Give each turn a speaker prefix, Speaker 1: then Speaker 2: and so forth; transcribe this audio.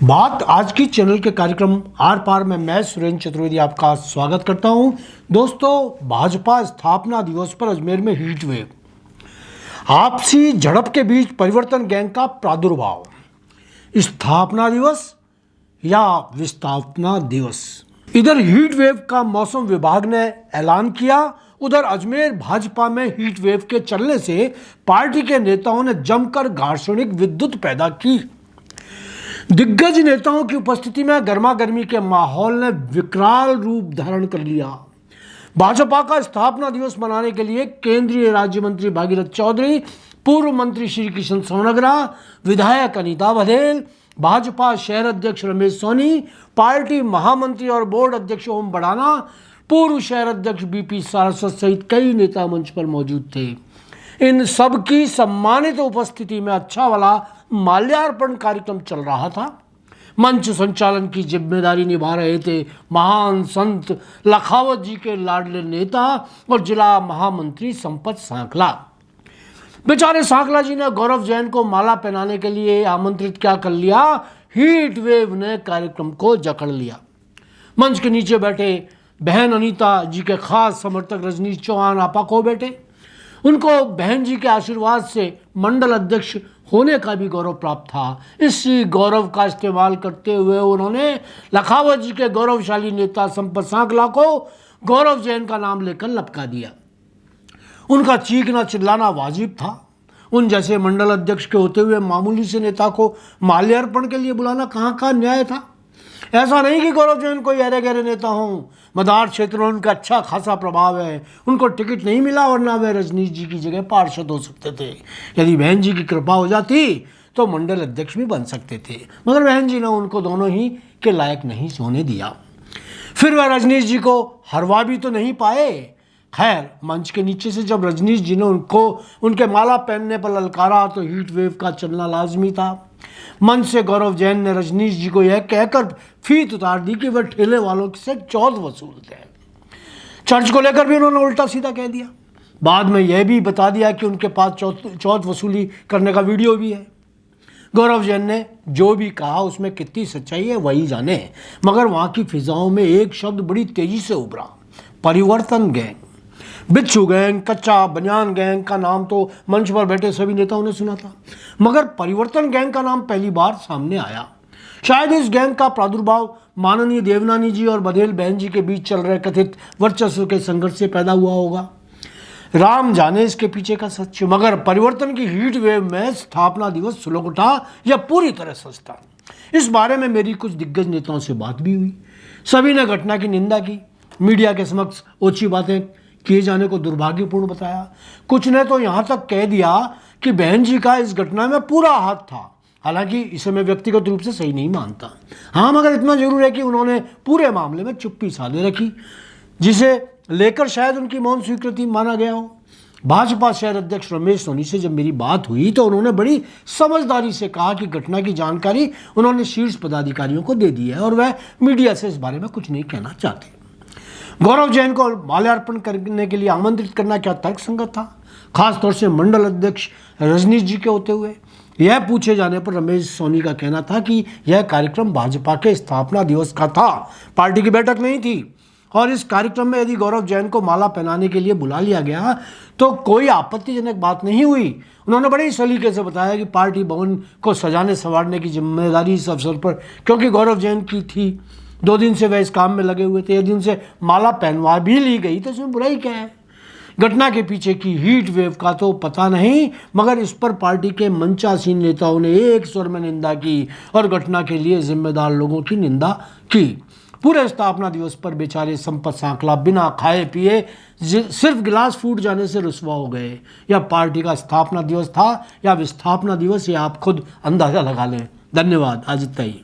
Speaker 1: बात आज की चैनल के कार्यक्रम आर पार में मैं सुरेंद्र चतुर्वेदी आपका स्वागत करता हूं। दोस्तों, भाजपा स्थापना दिवस पर अजमेर में हीट वेव, आपसी झड़प के बीच परिवर्तन गैंग का प्रादुर्भाव। स्थापना दिवस या विस्थापना दिवस, इधर हीट वेव का मौसम विभाग ने ऐलान किया, उधर अजमेर भाजपा में हीट वेव के चलने से पार्टी के नेताओं ने जमकर घर्षणिक विद्युत पैदा की। दिग्गज नेताओं की उपस्थिति में गर्मा गर्मी के माहौल ने विकराल रूप धारण कर लिया। भाजपा का स्थापना दिवस मनाने के लिए केंद्रीय राज्य मंत्री भागीरथ चौधरी, पूर्व मंत्री श्री किशन सोनग्रा, विधायक अनीता बघेल, भाजपा शहर अध्यक्ष रमेश सोनी, पार्टी महामंत्री और बोर्ड अध्यक्ष ओम बड़ाना, पूर्व शहर अध्यक्ष बीपी सारस्वत सहित कई नेता मंच पर मौजूद थे। इन सब की सम्मानित उपस्थिति में अच्छा वाला माल्यार्पण कार्यक्रम चल रहा था। मंच संचालन की जिम्मेदारी निभा रहे थे महान संत लखावत जी के लाडले नेता और जिला महामंत्री संपत सांकला। बेचारे सांकला जी ने गौरव जैन को माला पहनाने के लिए आमंत्रित क्या कर लिया, हीट वेव ने कार्यक्रम को जकड़ लिया। मंच के नीचे बैठे बहन अनीता जी के खास समर्थक रजनीश चौहान आपा को बैठे। उनको बहन जी के आशीर्वाद से मंडल अध्यक्ष होने का भी गौरव प्राप्त था। इसी गौरव का इस्तेमाल करते हुए उन्होंने लखावत जी के गौरवशाली नेता संपत सांकला को गौरव जैन का नाम लेकर लपका दिया। उनका चीखना चिल्लाना वाजिब था। उन जैसे मंडल अध्यक्ष के होते हुए मामूली से नेता को माल्यार्पण के लिए बुलाना कहाँ का न्याय था। ऐसा नहीं कि गौरव जैन कोई अरे गहरे नेता हों, मदार क्षेत्र में उनका अच्छा खासा प्रभाव है, उनको टिकट नहीं मिला वरना वे रजनीश जी की जगह पार्षद हो सकते थे। यदि बहन जी की कृपा हो जाती तो मंडल अध्यक्ष भी बन सकते थे, मगर बहन जी ने उनको दोनों ही के लायक नहीं होने दिया। फिर वह रजनीश जी को हरवा भी तो नहीं पाए। खैर, मंच के नीचे से जब रजनीश जी ने उनको उनके माला पहनने पर ललकारा तो हीट वेव का चलना लाजमी था। मंच से गौरव जैन ने रजनीश जी को यह कहकर फीत उतार दी कि वह ठेले वालों से चौथ वसूलते हैं। चर्च को लेकर भी उन्होंने उल्टा सीधा कह दिया। बाद में यह भी बता दिया कि उनके पास चौथ वसूली करने का वीडियो भी है। गौरव जैन ने जो भी कहा उसमें कितनी सच्चाई है वही जाने, मगर वहाँ की फिजाओं में एक शब्द बड़ी तेजी से उभरा, परिवर्तन गैंग। बिच्छू गैंग, कच्चा बनियान गैंग का नाम तो मंच पर बैठे सभी नेताओं ने सुना था, मगर परिवर्तन गैंग का नाम पहली बार सामने आया। शायद इस गैंग का प्रादुर्भाव माननीय देवनानी जी और बघेल बहन जी के बीच चल रहे कथित वर्चस्व के संघर्ष से पैदा हुआ होगा। राम जाने इसके पीछे का सच, मगर परिवर्तन की हीट वेव में स्थापना दिवस सुलग उठा या पूरी तरह सस्ता। इस बारे में मेरी कुछ दिग्गज नेताओं से बात भी हुई। सभी ने घटना की निंदा की, मीडिया के समक्ष ओछी बातें किए जाने को दुर्भाग्यपूर्ण बताया। कुछ ने तो यहाँ तक कह दिया कि बहन जी का इस घटना में पूरा हाथ था। हालांकि इसे मैं व्यक्तिगत रूप से सही नहीं मानता। हाँ, मगर इतना जरूर है कि उन्होंने पूरे मामले में चुप्पी साधे रखी, जिसे लेकर शायद उनकी मौन स्वीकृति माना गया हो। भाजपा शहर अध्यक्ष रमेश सोनी से जब मेरी बात हुई तो उन्होंने बड़ी समझदारी से कहा कि घटना की जानकारी उन्होंने शीर्ष पदाधिकारियों को दे दी है और वह मीडिया से इस बारे में कुछ नहीं कहना चाहते। गौरव जैन को माल्यार्पण करने के लिए आमंत्रित करना क्या तर्कसंगत था, खासतौर से मंडल अध्यक्ष रजनीश जी के होते हुए। यह पूछे जाने पर रमेश सोनी का कहना था कि यह कार्यक्रम भाजपा के स्थापना दिवस का था, पार्टी की बैठक नहीं थी, और इस कार्यक्रम में यदि गौरव जैन को माला पहनाने के लिए बुला लिया गया तो कोई आपत्तिजनक बात नहीं हुई। उन्होंने बड़े सलीके से बताया कि पार्टी भवन को सजाने संवारने की जिम्मेदारी इस अवसर पर क्योंकि गौरव जैन की थी, 2 दिन से वह इस काम में लगे हुए थे, यदि उनसे माला पहनवा भी ली गई तो इसमें बुराई क्या है। घटना के पीछे की हीट वेव का तो पता नहीं, मगर इस पर पार्टी के मंचासीन नेताओं ने एक स्वर में निंदा की और घटना के लिए जिम्मेदार लोगों की निंदा की। पूरे स्थापना दिवस पर बेचारे संपत सांकला बिना खाए पिए सिर्फ गिलास फूट जाने से रुसवा हो गए। यह पार्टी का स्थापना दिवस था या विस्थापना दिवस, ये आप खुद अंदाजा लगा लें। धन्यवाद। आज इतना ही।